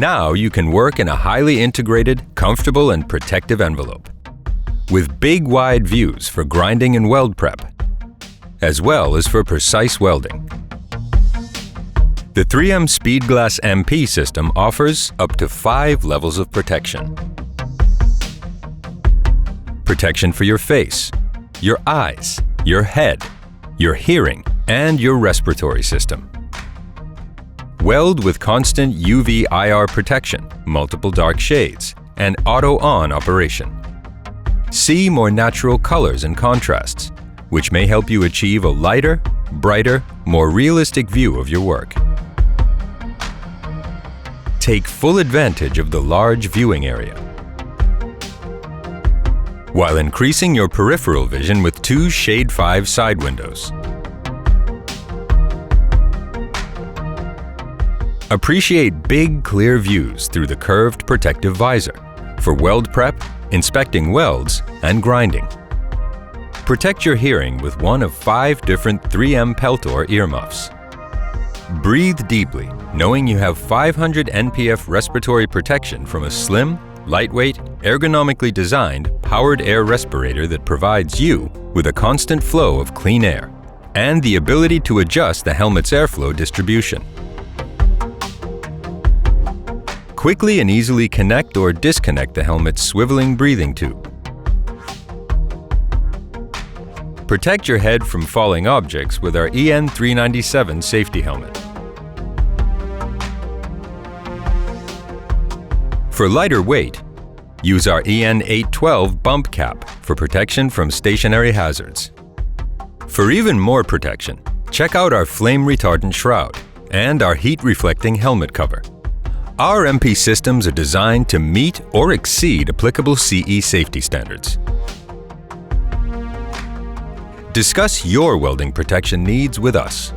Now you can work in a highly integrated, comfortable and protective envelope, with big wide views for grinding and weld prep, as well as for precise welding. The 3M Speedglas MP system offers up to 5 levels of protection. Protection for your face, your eyes, your head, your hearing, and your respiratory system. Weld with constant UV-IR protection, multiple dark shades, and auto-on operation. See more natural colors and contrasts, which may help you achieve a lighter, brighter, more realistic view of your work. Take full advantage of the large viewing area, while increasing your peripheral vision with 2 Shade 5 side windows. Appreciate big, clear views through the curved protective visor for weld prep, inspecting welds, and grinding. Protect your hearing with one of 5 different 3M Peltor earmuffs. Breathe deeply, knowing you have 500 NPF respiratory protection from a slim, lightweight, ergonomically designed, powered air respirator that provides you with a constant flow of clean air and the ability to adjust the helmet's airflow distribution. Quickly and easily connect or disconnect the helmet's swiveling breathing tube. Protect your head from falling objects with our EN397 safety helmet. For lighter weight, use our EN812 bump cap for protection from stationary hazards. For even more protection, check out our flame retardant shroud and our heat-reflecting helmet cover. Our MP systems are designed to meet or exceed applicable CE safety standards. Discuss your welding protection needs with us.